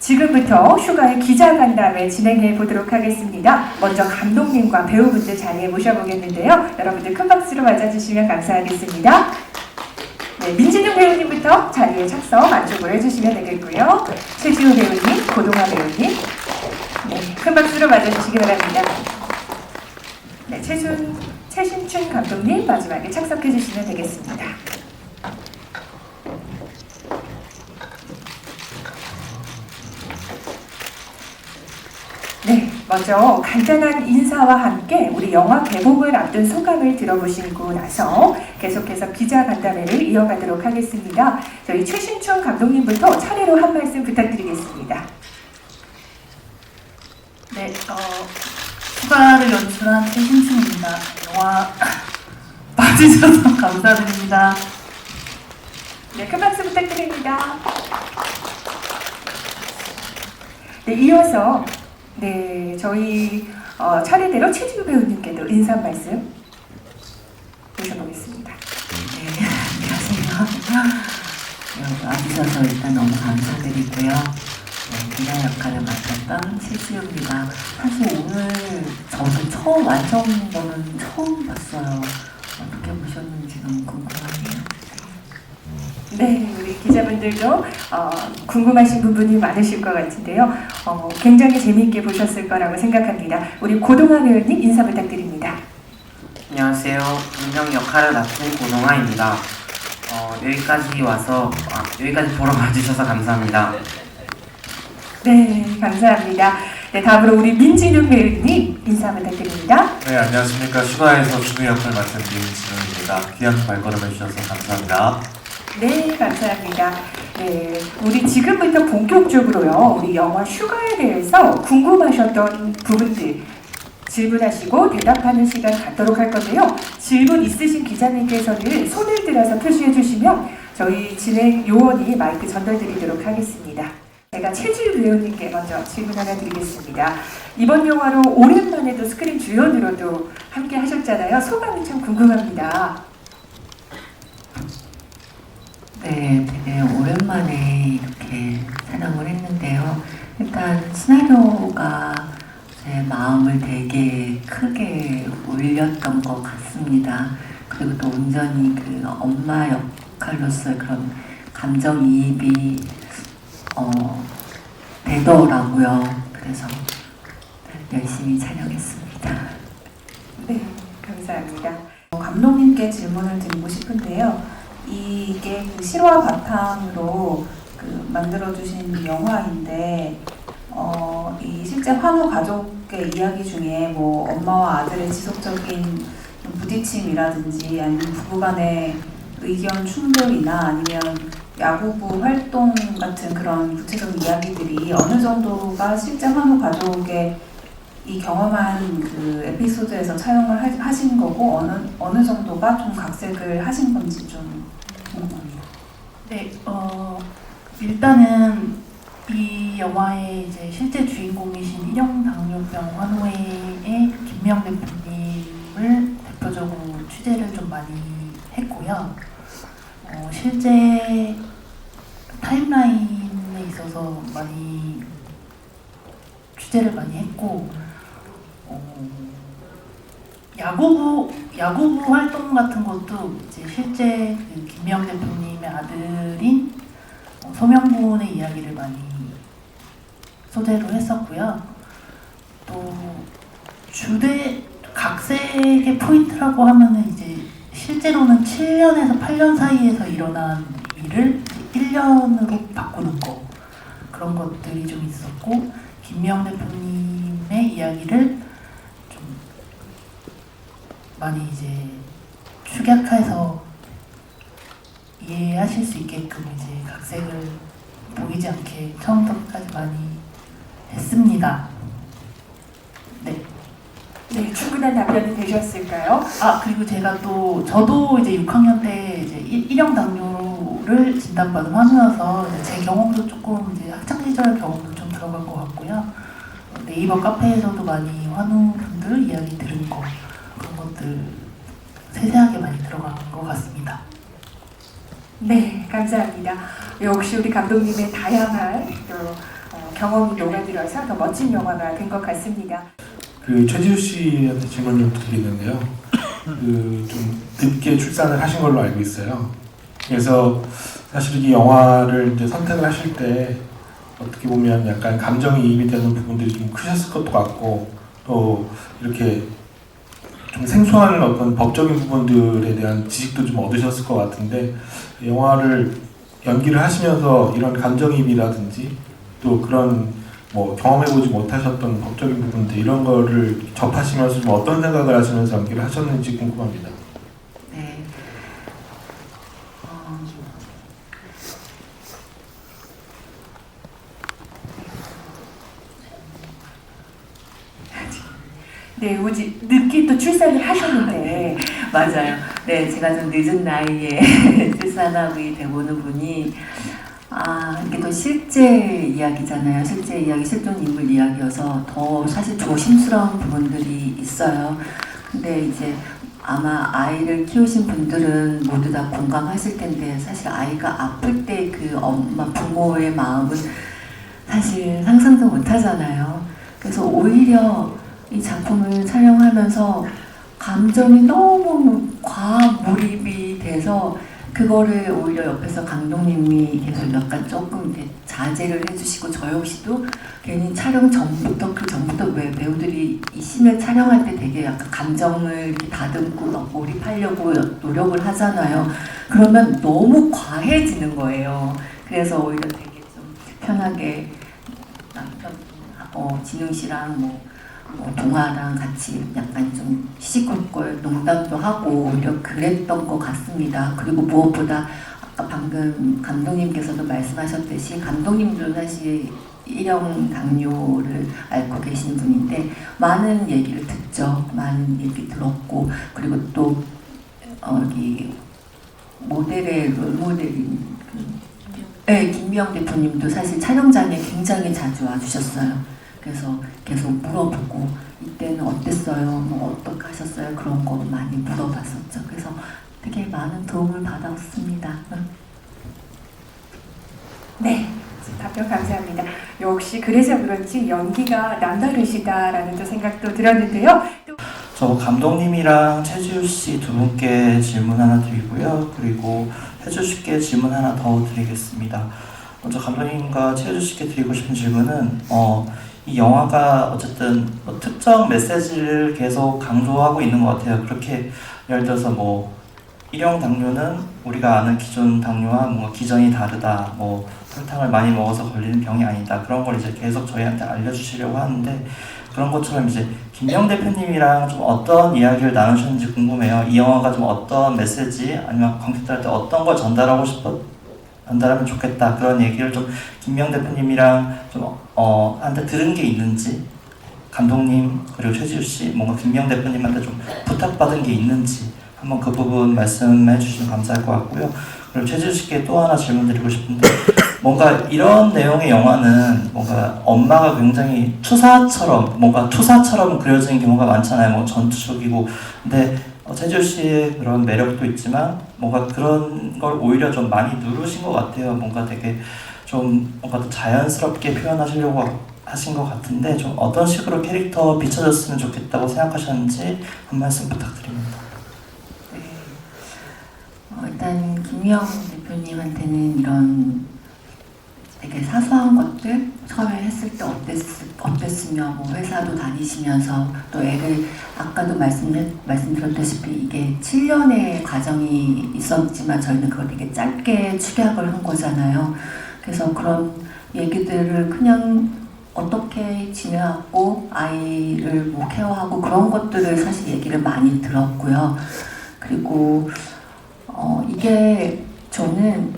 지금부터 슈가의 기자간담회 진행해 보도록 하겠습니다. 먼저 감독님과 배우분들 자리에 모셔보겠는데요. 여러분들 큰 박수로 맞아주시면 감사하겠습니다. 네, 민진웅 배우님부터 자리에 착석 안쪽으로 해주시면 되겠고요. 최지우 배우님, 고동아 배우님, 네, 큰 박수로 맞아주시기 바랍니다. 네, 최신춘 감독님 마지막에 착석해 주시면 되겠습니다. 네, 먼저 간단한 인사와 함께 우리 영화 개봉을 앞둔 소감을 들어보시고 나서 계속해서 기자간담회를 이어가도록 하겠습니다. 저희 최신춘 감독님부터 차례로 한 말씀 부탁드리겠습니다. 네, 슈가를 연출한 최신춘입니다. 영화 봐주셔서 감사드립니다. 네, 큰 박수 부탁드립니다. 네, 이어서 네, 저희 차례대로 최지우 배우님께도 인사 말씀 모셔보겠습니다. 네, 안녕하세요. 여러분 와주셔서 일단 너무 감사드리고요. 네, 기자 역할을 맡았던 최지우입니다. 사실 오늘 저도 완성 거는 처음 봤어요. 어떻게 보셨는지 너무 궁금하네요. 네, 우리 기자분들도 궁금하신 부분이 많으실 것 같은데요. 굉장히 재미있게 보셨을 거라고 생각합니다. 우리 고동아 배우님 인사 부탁드립니다. 안녕하세요. 은형 역할을 맡은 고동아입니다. 여기까지 보러 와주셔서 감사합니다. 네, 감사합니다. 네, 다음으로 우리 민진웅 배우님 인사 부탁드립니다. 네, 안녕하십니까. 슈가에서 준우 역을 맡은 민진웅입니다. 귀한 발걸음 해주셔서 감사합니다. 네, 감사합니다. 네, 우리 지금부터 본격적으로요, 우리 영화 슈가에 대해서 궁금하셨던 부분들 질문하시고 대답하는 시간 갖도록 할 건데요. 질문 있으신 기자님께서는 손을 들어서 표시해 주시면 저희 진행 요원이 마이크 전달드리도록 하겠습니다. 제가 최지우 배우님께 먼저 질문 하나 드리겠습니다. 이번 영화로 오랜만에도 스크린 주연으로도 함께 하셨잖아요. 소감이 참 궁금합니다. 네, 되게 오랜만에 이렇게 촬영을 했는데요. 일단 시나리오가 제 마음을 되게 크게 울렸던 것 같습니다. 그리고 또 온전히 그 엄마 역할로서의 그런 감정이입이 되더라고요. 그래서 열심히 촬영했습니다. 네, 감사합니다. 감독님께 질문을 드리고 싶은데요. 이게 그 실화 바탕으로 만들어주신 영화인데 이 실제 환우 가족의 이야기 중에 뭐 엄마와 아들의 지속적인 부딪힘이라든지 아니면 부부간의 의견 충돌이나 아니면 야구부 활동 같은 그런 구체적인 이야기들이 어느 정도가 실제 환우 가족의 이 경험한 그 에피소드에서 차용을 하신 거고 어느 정도가 좀 각색을 하신 건지 좀 궁금합니다. 네, 일단은 이 영화의 이제 실제 주인공이신 일형 당뇨병 환우회의 김명 대표님을 대표적으로 취재를 좀 많이 했고요. 실제 타임라인에 있어서 많이 취재를 많이 했고, 야구부 활동 같은 것도 이제 실제 그 김명 대표님의 아들인 소명군의 이야기를 많이 소재로 했었고요. 또 각색의 포인트라고 하면은 이제 실제로는 7년에서 8년 사이에서 일어난 일을 1년으로 바꾸는 거, 그런 것들이 좀 있었고, 김명 대표님의 이야기를 좀 많이 이제 축약해서 이해하실 수 있게끔 이제 각색을 보이지 않게 처음부터 끝까지 많이 했습니다. 네. 네, 충분한 답변이 되셨을까요? 그리고 저도 이제 6학년 때 이제 일형 당뇨를 진단받은 환우여서 제 경험도 조금 이제 학창 시절 경험도 좀 들어간 것 같고요. 네이버 카페에서도 많이 환우분들 이야기 들은 거, 그런 것들 세세하게 많이 들어간 것 같습니다. 네, 감사합니다. 역시 우리 감독님의 다양한 또 경험이 녹아들어서 더 멋진 영화가 된 것 같습니다. 그 최지우 씨한테 질문 좀 드리는데요. 그 좀 늦게 출산을 하신 걸로 알고 있어요. 그래서 사실 이 영화를 이제 선택을 하실 때 어떻게 보면 약간 감정이 이입이 되는 부분들이 좀 크셨을 것도 같고 또 이렇게 좀 생소한 어떤 법적인 부분들에 대한 지식도 좀 얻으셨을 것 같은데 영화를 연기를 하시면서 이런 감정이입이라든지 또 그런 뭐 경험해보지 못하셨던 법적인 부분들 이런 거를 접하시면서 좀 어떤 생각을 하시면서 연기를 하셨는지 궁금합니다. 네. 네, 우지 늦게 또 출산을 하셨는데 맞아요. 네, 제가 좀 늦은 나이에 출산하게 되보는 분이 이게 또 실제 이야기잖아요. 실제 이야기, 실존 인물 이야기여서 더 사실 조심스러운 부분들이 있어요. 근데 이제 아마 아이를 키우신 분들은 모두 다 공감하실 텐데 사실 아이가 아플 때 그 엄마, 부모의 마음은 사실 상상도 못 하잖아요. 그래서 오히려 이 작품을 촬영하면서 감정이 너무 과몰입이 돼서 그거를 오히려 옆에서 감독님이 계속 약간 조금 이렇게 자제를 해주시고 저 역시도 괜히 촬영 전부터 그 전부터 왜 배우들이 이 씬을 촬영할 때 되게 약간 감정을 이렇게 다듬고 막 몰입하려고 노력을 하잖아요. 그러면 너무 과해지는 거예요. 그래서 오히려 되게 좀 편하게 남편 진웅 씨랑 뭐 동아랑 같이 약간 좀 시시콜콜 농담도 하고 오히려 그랬던 것 같습니다. 그리고 무엇보다 아까 방금 감독님께서도 말씀하셨듯이 감독님도 사실 일형 당뇨를 앓고 계신 분인데 많은 얘기를 듣죠. 많은 얘기 들었고 그리고 또 여기 모델의 롤모델인 네, 김미영 대표님도 사실 촬영장에 굉장히 자주 와주셨어요. 그래서 계속 물어보고 이때는 어땠어요? 뭐 어떻게 하셨어요? 그런 거 많이 물어봤었죠. 그래서 되게 많은 도움을 받았습니다. 네, 답변 감사합니다. 역시 그래서 그런지 연기가 남다르시다라는 또 생각도 들었는데요. 저 감독님이랑 최지우 씨 두 분께 질문 하나 드리고요. 그리고 혜주 씨께 질문 하나 더 드리겠습니다. 먼저 감독님과 최지우 씨께 드리고 싶은 질문은 이 영화가 어쨌든 뭐 특정 메시지를 계속 강조하고 있는 것 같아요. 그렇게 예를 들어서 뭐 일형 당뇨는 우리가 아는 기존 당뇨와 뭔가 기전이 다르다. 뭐 설탕을 많이 먹어서 걸리는 병이 아니다. 그런 걸 이제 계속 저희한테 알려주시려고 하는데 그런 것처럼 이제 김명 대표님이랑 좀 어떤 이야기를 나누셨는지 궁금해요. 이 영화가 좀 어떤 메시지 아니면 관객들한테 어떤 걸 전달하면 좋겠다. 그런 얘기를 좀 김명 대표님이랑 좀 한테 들은 게 있는지 감독님 그리고 최지우 씨 뭔가 김명 대표님한테 좀 부탁받은 게 있는지 한번 그 부분 말씀해 주시면 감사할 것 같고요. 그리고 최지우 씨께 또 하나 질문 드리고 싶은데 뭔가 이런 내용의 영화는 뭔가 엄마가 굉장히 투사처럼 그려지는 경우가 많잖아요. 뭐 전투적이고 근데 최지우 씨의 그런 매력도 있지만 뭔가 그런 걸 오히려 좀 많이 누르신 것 같아요. 뭔가 되게 좀 뭔가 더 자연스럽게 표현하시려고 하신 것 같은데 좀 어떤 식으로 캐릭터 비춰졌으면 좋겠다고 생각하셨는지 한 말씀 부탁드립니다. 네. 일단 김미영 대표님한테는 이런 되게 사소한 것들 처음에 했을 때 어땠으며 뭐 회사도 다니시면서 또 애를 아까도 말씀드렸다시피 이게 7년의 과정이 있었지만 저희는 그걸 되게 짧게 축약을 한 거잖아요. 그래서 그런 얘기들을 그냥 어떻게 지내왔고 아이를 뭐 케어하고 그런 것들을 사실 얘기를 많이 들었고요. 그리고 이게 저는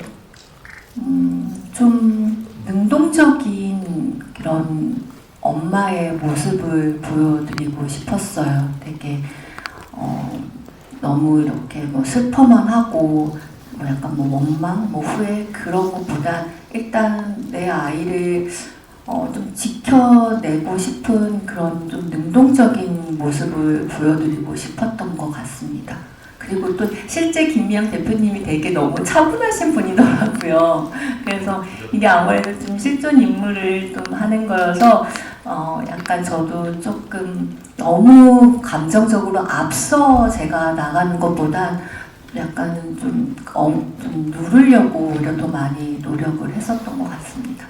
좀 능동적인 그런 엄마의 모습을 보여드리고 싶었어요. 되게 너무 이렇게 뭐 슬퍼만 하고 뭐 약간 뭐 원망, 뭐 후회 그런 것보다 일단 내 아이를 좀 지켜내고 싶은 그런 좀 능동적인 모습을 보여드리고 싶었던 것 같습니다. 그리고 또 실제 김미영 대표님이 되게 너무 차분하신 분이더라고요. 그래서 이게 아무래도 좀 실존 인물을 좀 하는 거여서 약간 저도 조금 너무 감정적으로 앞서 제가 나가는 것보다 약간은 좀 누르려고 오히려 더 많이 노력을 했었던 것 같습니다.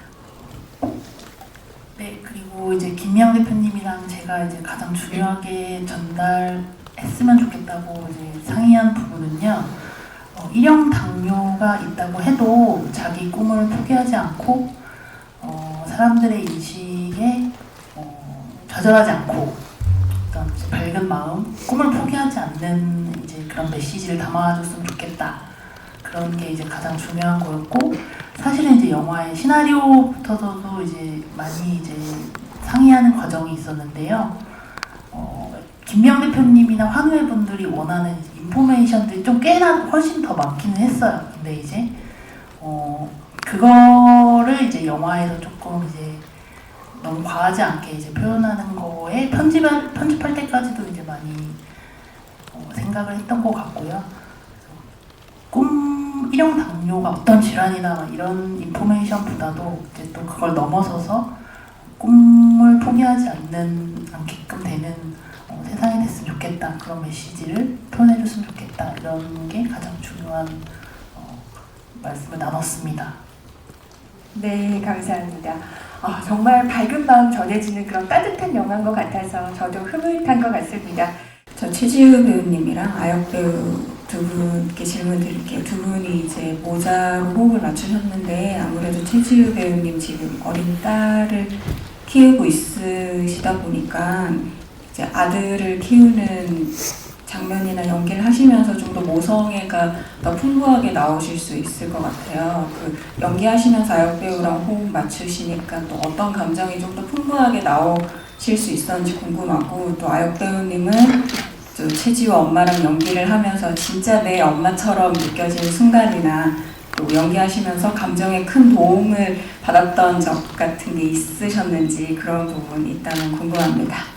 네, 그리고 이제 김미영 대표님이랑 제가 이제 가장 중요하게 전달했으면 좋겠다고 이제 상의한 부분은요. 일형 당뇨가 있다고 해도 자기 꿈을 포기하지 않고 사람들의 인식에 좌절하지 않고 어떤 이제 밝은 마음, 꿈을 포기하지 않는 이제 그런 메시지를 담아줬으면 좋겠다. 그런 게 이제 가장 중요한 거였고, 사실은 이제 영화의 시나리오부터도 이제 많이 이제 상의하는 과정이 있었는데요. 김미영 대표님이나 환우회 분들이 원하는 인포메이션들이 좀 꽤나 훨씬 더 많기는 했어요. 근데 이제 그거를 이제 영화에서 조금 이제 너무 과하지 않게 이제 표현하는 거에 편집할 때까지도 이제 많이 생각을 했던 것 같고요. 일형 당뇨가 어떤 질환이나 이런 인포메이션보다도 이제 또 그걸 넘어서서 꿈을 포기하지 않게끔 되는 세상이 됐으면 좋겠다. 그런 메시지를 표현해줬으면 좋겠다. 이런 게 가장 중요한 말씀을 나눴습니다. 네, 감사합니다. 정말 밝은 마음 전해지는 그런 따뜻한 영화인 것 같아서 저도 흐뭇한 것 같습니다. 저 최지우 배우님이랑 아역 배우 두 분께 질문 드릴게요. 두 분이 이제 모자로 호흡을 맞추셨는데 아무래도 최지우 배우님 지금 어린 딸을 키우고 있으시다 보니까 이제 아들을 키우는 장면이나 연기를 하시면서 좀 더 모성애가 더 풍부하게 나오실 수 있을 것 같아요. 그 연기하시면서 아역 배우랑 호흡 맞추시니까 또 어떤 감정이 좀 더 풍부하게 나오실 수 있었는지 궁금하고, 또 아역 배우님은 또 최지우 엄마랑 연기를 하면서 진짜 내 엄마처럼 느껴지는 순간이나 또 연기하시면서 감정에 큰 도움을 받았던 적 같은 게 있으셨는지 그런 부분이 있다면 궁금합니다.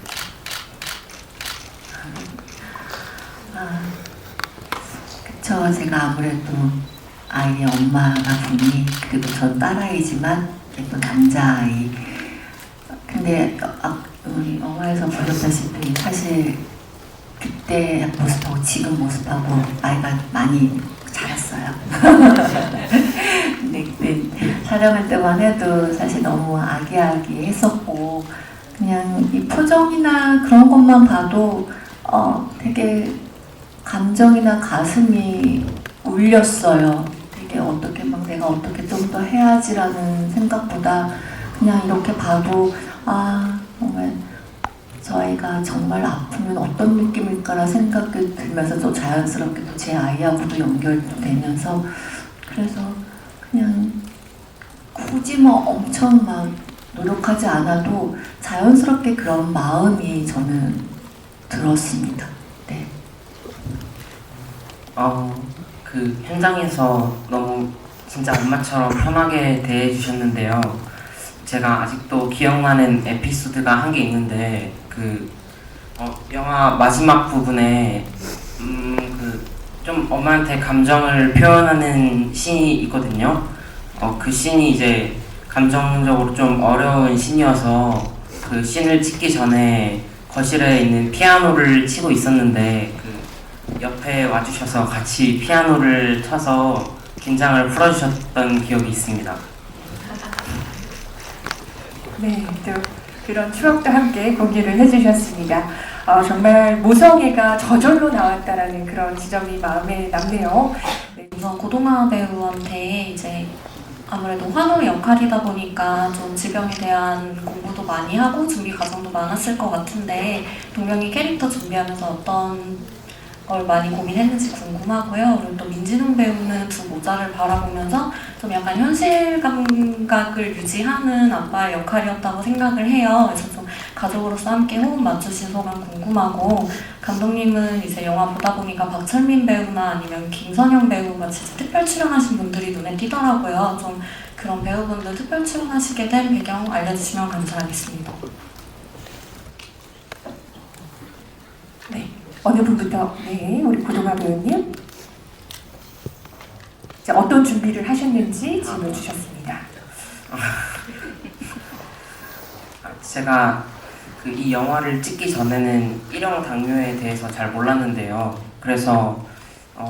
그쵸. 제가 아무래도 아이의 엄마가 보니, 그리고 전 딸아이지만 또 남자아이. 근데 우리 영화에서 보셨다시피 사실 그때 모습하고 지금 모습하고 아이가 많이 자랐어요. 근데 그때 촬영할 때만 해도 사실 너무 아기아기했었고, 그냥 이 표정이나 그런 것만 봐도 되게 감정이나 가슴이 울렸어요. 되게 어떻게 막 내가 어떻게 좀 더 해야지라는 생각보다 그냥 이렇게 봐도 정말 저 아이가 정말 아프면 어떤 느낌일까라는 생각이 들면서 또 자연스럽게 또 제 아이하고도 연결되면서, 그래서 그냥 굳이 뭐 엄청 막 노력하지 않아도 자연스럽게 그런 마음이 저는 들었습니다. 네. 그 현장에서 너무 진짜 엄마처럼 편하게 대해주셨는데요. 제가 아직도 기억나는 에피소드가 한 게 있는데, 영화 마지막 부분에 좀 엄마한테 감정을 표현하는 씬이 있거든요. 그 씬이 이제 감정적으로 좀 어려운 씬이어서 그 씬을 찍기 전에 거실에 있는 피아노를 치고 있었는데 옆에 와주셔서 같이 피아노를 쳐서 긴장을 풀어주셨던 기억이 있습니다. 네, 또 그런 추억도 함께 공유를 해주셨습니다. 정말 모성애가 저절로 나왔다라는 그런 지점이 마음에 남네요. 네. 우선 고동아 배우한테 이제 아무래도 환우 역할이다 보니까 좀 질병에 대한 공부도 많이 하고 준비 과정도 많았을 것 같은데, 동명이 캐릭터 준비하면서 어떤 걸 많이 고민했는지 궁금하고요. 그리고 또 민진웅 배우는 두 모자를 바라보면서 좀 약간 현실 감각을 유지하는 아빠의 역할이었다고 생각을 해요. 그래서 좀 가족으로서 함께 호흡 맞추신 소감 궁금하고, 감독님은 이제 영화 보다 보니까 박철민 배우나 아니면 김선영 배우가 진짜 특별 출연하신 분들이 눈에 띄더라고요. 좀 그런 배우분들 특별 출연하시게 된 배경 알려주시면 감사하겠습니다. 네, 어느 분부터? 네, 우리 고동아 배우님. 자, 어떤 준비를 하셨는지 질문 주셨습니다. 제가 이 영화를 찍기 전에는 일형 당뇨에 대해서 잘 몰랐는데요. 그래서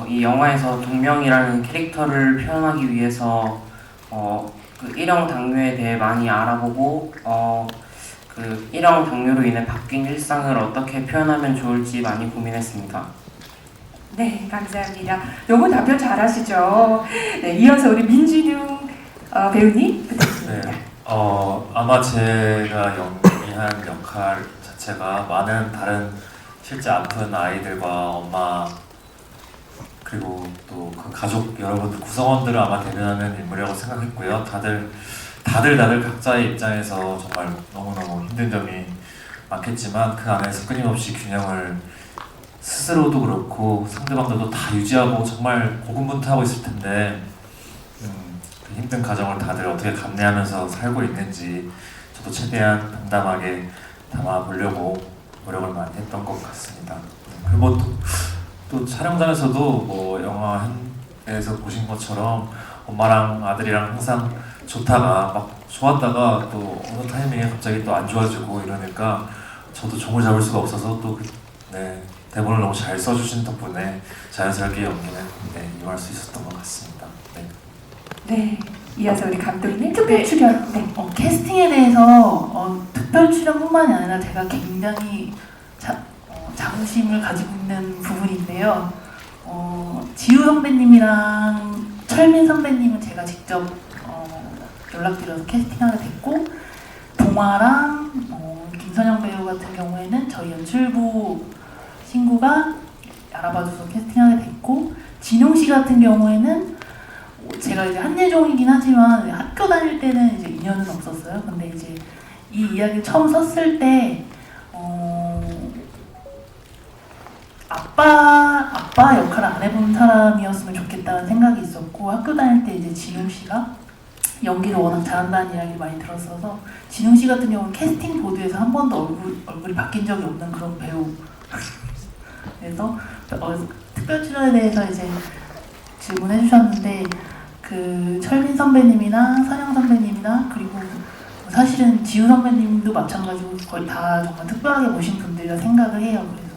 이 영화에서 동명이라는 캐릭터를 표현하기 위해서 그 일형 당뇨에 대해 많이 알아보고 그 일형 당뇨로 인해 바뀐 일상을 어떻게 표현하면 좋을지 많이 고민했습니다. 네, 감사합니다. 너무 답변 잘하시죠? 네, 이어서 우리 민진웅 배우님 부탁드립니다. 네. 아마 제가 연기한 역할 자체가 많은 다른 실제 아픈 아이들과 엄마 그리고 또 그 가족 여러분들 구성원들을 아마 대변하는 인물이라고 생각했고요. 다들 각자의 입장에서 정말 너무너무 힘든 점이 많겠지만 그 안에서 끊임없이 균형을 스스로도 그렇고 상대방들도 다 유지하고 정말 고군분투하고 있을 텐데 그 힘든 가정을 다들 어떻게 감내하면서 살고 있는지 저도 최대한 담담하게 담아보려고 노력을 많이 했던 것 같습니다. 그리고 또 촬영장에서도 뭐 영화에서 보신 것처럼 엄마랑 아들이랑 항상 좋다가 막 좋았다가 또 어느 타이밍에 갑자기 또 안 좋아지고 이러니까 저도 종을 잡을 수가 없어서 또 대본을 너무 잘 써주신 덕분에 자연스럽게 연기는 임할 수 있었던 것 같습니다. 네, 이어서 우리 감독님 특별 출연. 네. 캐스팅에 대해서 특별 출연뿐만이 아니라 제가 굉장히 자부심을 가지고 있는 부분인데요. 지우 선배님이랑 철민 선배님은 제가 직접 연락드려서 캐스팅하게 됐고, 동아랑 김선영 배우 같은 경우에는 저희 연출부 친구가 알아봐줘서 캐스팅하게 됐고, 진용 씨 같은 경우에는 제가 이제 한예종이긴 하지만 학교 다닐 때는 이제 인연은 없었어요. 근데 이제 이 이야기를 처음 썼을 때 아빠 역할을 안 해본 사람이었으면 좋겠다는 생각이 있었고, 학교 다닐 때 이제 진용 씨가 연기를 워낙 잘한다는 이야기를 많이 들었어서, 진용 씨 같은 경우는 캐스팅 보드에서 한 번도 얼굴이 바뀐 적이 없는 그런 배우. 그래서 특별 출연에 대해서 이제 질문해 주셨는데, 그 철민 선배님이나 선영 선배님이나 그리고 사실은 지우 선배님도 마찬가지고 거의 다 정말 특별하게 보신 분들이라 생각을 해요. 그래서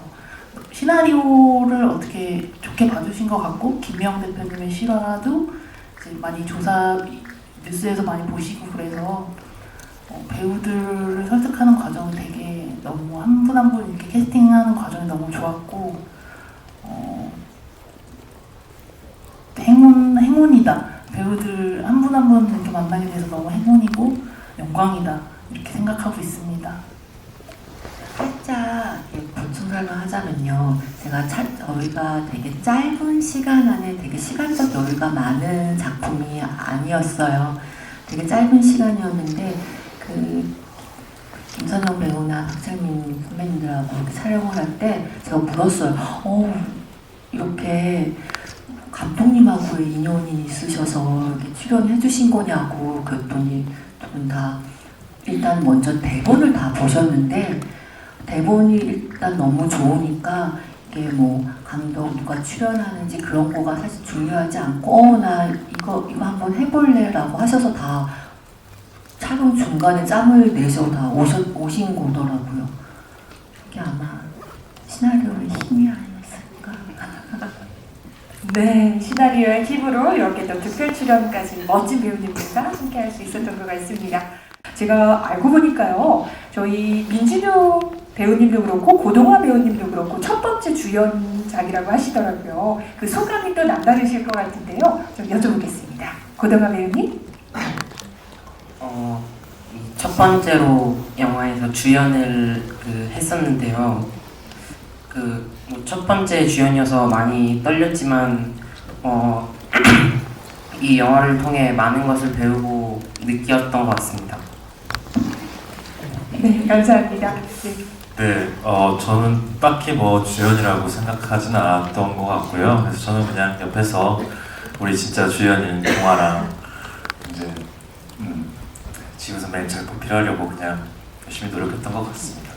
시나리오를 어떻게 좋게 봐주신 것 같고, 김미영 대표님의 실화도 이제 많이 뉴스에서 많이 보시고, 그래서 배우들을 설득하는 과정이 되게 너무 한 분 한 분 이렇게 캐스팅하는 과정이 너무 좋았고, 행운이다. 배우들 한 분 한 분 이렇게 만나게 돼서 너무 행운이고 영광이다. 이렇게 생각하고 있습니다. 살짝 보충 설명하자면요. 저희가 되게 짧은 시간 안에 되게 시간적 여유가 많은 작품이 아니었어요. 되게 짧은 시간이었는데 김선영 배우나 박철민 선배님들하고 이렇게 촬영을 할 때 제가 물었어요. 이렇게 감독님하고의 인연이 있으셔서 이렇게 출연해 주신 거냐고. 그랬더니 두 분 다 일단 먼저 대본을 다 보셨는데, 대본이 일단 너무 좋으니까 이게 뭐 감독 누가 출연하는지 그런 거가 사실 중요하지 않고 나 이거 한번 해볼래 라고 하셔서 다 촬영 중간에 짬을 내셔 다 오신 거더라고요. 이게 아마 시나리오의 힘이 아니었을까. 네, 시나리오의 힘으로 이렇게 또 특별 출연까지 멋진 배우님들과 함께 할 수 있었던 것 같습니다. 제가 알고 보니까요, 저희 민진우 배우님도 그렇고 고동화 배우님도 그렇고 첫 번째 주연작이라고 하시더라고요. 그 소감이 또 남다르실 것 같은데요. 좀 여쭤보겠습니다. 고동화 배우님? 첫 번째로 영화에서 주연을 했었는데요. 첫 번째 주연이어서 많이 떨렸지만 이 영화를 통해 많은 것을 배우고 느꼈던 것 같습니다. 네, 감사합니다. 네, 저는 딱히 뭐 주연이라고 생각하지는 않았던 것 같고요. 그래서 저는 그냥 옆에서 우리 진짜 주연인 동아랑 이제 지우 선배님 잘 보필하려고 그냥 열심히 노력했던 것 같습니다.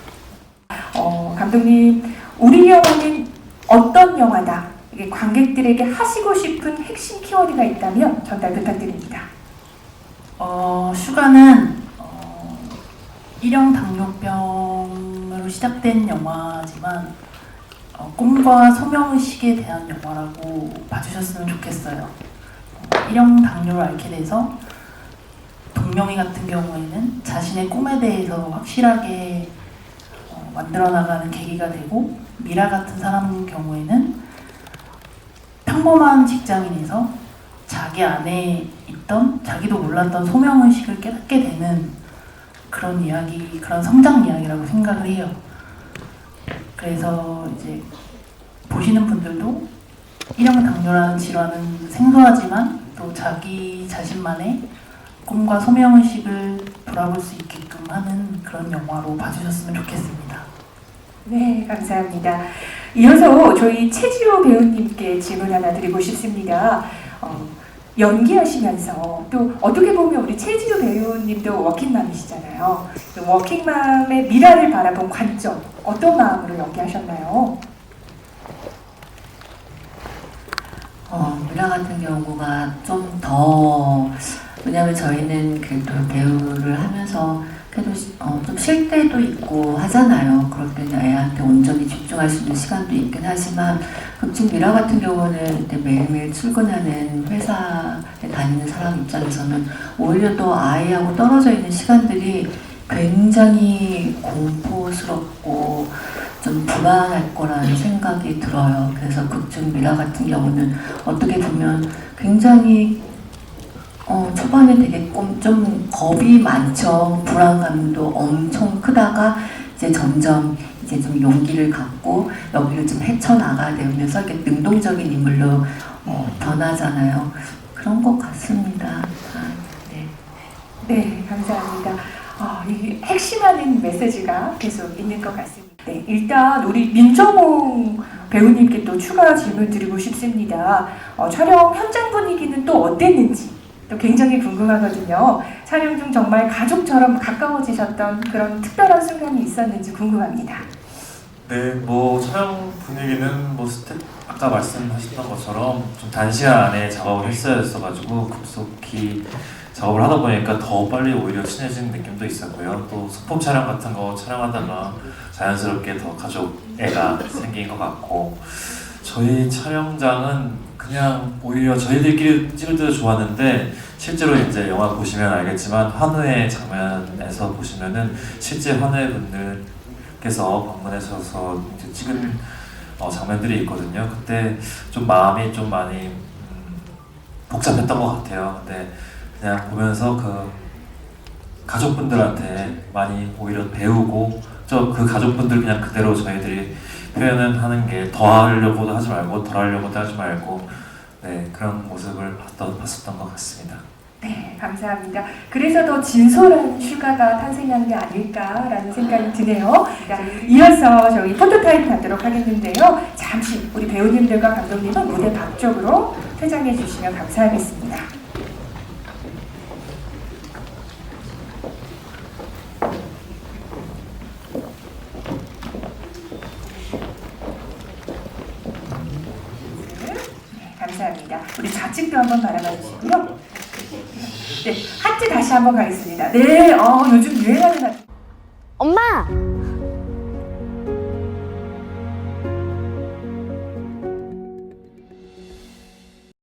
감독님, 우리 영화는 어떤 영화다. 이게 관객들에게 하시고 싶은 핵심 키워드가 있다면 전달 부탁드립니다. 슈가는 일형 당뇨병으로 시작된 영화지만 꿈과 소명의식에 대한 영화라고 봐주셨으면 좋겠어요. 일형 당뇨를 앓게 돼서 동명이 같은 경우에는 자신의 꿈에 대해서 확실하게 만들어 나가는 계기가 되고, 미라 같은 사람 경우에는 평범한 직장인에서 자기 안에 있던 자기도 몰랐던 소명의식을 깨닫게 되는 그런 이야기, 그런 성장 이야기라고 생각을 해요. 그래서 이제 보시는 분들도 일형 당뇨라는 질환은 생소하지만 또 자기 자신만의 꿈과 소명의식을 돌아볼 수 있게끔 하는 그런 영화로 봐주셨으면 좋겠습니다. 네, 감사합니다. 이어서 저희 최지호 배우님께 질문 하나 드리고 싶습니다. 연기하시면서 또 어떻게 보면 우리 최지호 배우님도 워킹맘이시잖아요. 워킹맘의 미라를 바라본 관점, 어떤 마음으로 연기하셨나요? 미라 같은 경우가 좀 더, 왜냐면 저희는 그래도 배우를 하면서 그래도 좀 쉴 때도 있고 하잖아요. 그럴 때는 애한테 온전히 집중할 수 있는 시간도 있긴 하지만, 극중 미라 같은 경우는 매일매일 출근하는 회사에 다니는 사람 입장에서는 오히려 또 아이하고 떨어져 있는 시간들이 굉장히 공포스럽고 좀 불안할 거라는 생각이 들어요. 그래서 극중 미라 같은 경우는 어떻게 보면 굉장히 초반에 되게 좀 겁이 많죠. 불안감도 엄청 크다가 이제 점점 이제 좀 용기를 갖고 여기를 좀 헤쳐나가야 되면서 이렇게 능동적인 인물로 변하잖아요. 그런 것 같습니다. 네. 네, 감사합니다. 이 핵심하는 메시지가 계속 있는 것 같습니다. 네, 일단 우리 민정홍 배우님께 또 추가 질문 드리고 싶습니다. 촬영 현장 분위기는 또 어땠는지 또 굉장히 궁금하거든요. 촬영 중 정말 가족처럼 가까워지셨던 그런 특별한 순간이 있었는지 궁금합니다. 네, 뭐 촬영 분위기는 뭐 아까 말씀하셨던 것처럼 좀 단시간 안에 작업을 했어야 했어가지고 급속히 작업을 하다 보니까 더 빨리 오히려 친해진 느낌도 있었고요. 또 소품 촬영 같은 거 촬영하다가 자연스럽게 더 가족 애가 생긴 것 같고, 저희 촬영장은 그냥 오히려 저희들끼리 찍을 때도 좋았는데, 실제로 이제 영화 보시면 알겠지만 환우의 장면에서 보시면은 실제 환우의 분들께서 방문하셔서 이제 찍은 장면들이 있거든요. 그때 좀 마음이 좀 많이 복잡했던 것 같아요. 근데 그냥 보면서 그 가족분들한테 많이 오히려 배우고, 그 가족분들 그냥 그대로 저희들이 표현을 하는 게 더 하려고도 하지 말고 덜 하려고도 하지 말고, 네, 그런 모습을 봤었던 것 같습니다. 네, 감사합니다. 그래서 더 진솔한 슈가가 탄생한 게 아닐까라는 생각이 드네요. 이어서 저희 포토타임 갖도록 하겠는데요. 잠시 우리 배우님들과 감독님은 무대 밖쪽으로 퇴장해 주시면 감사하겠습니다. 감사합니다. 우리 좌측도 한번 바라봐 주시고요. 네, 하트 다시 한번 가겠습니다. 네, 요즘 유행하는 하트. 엄마!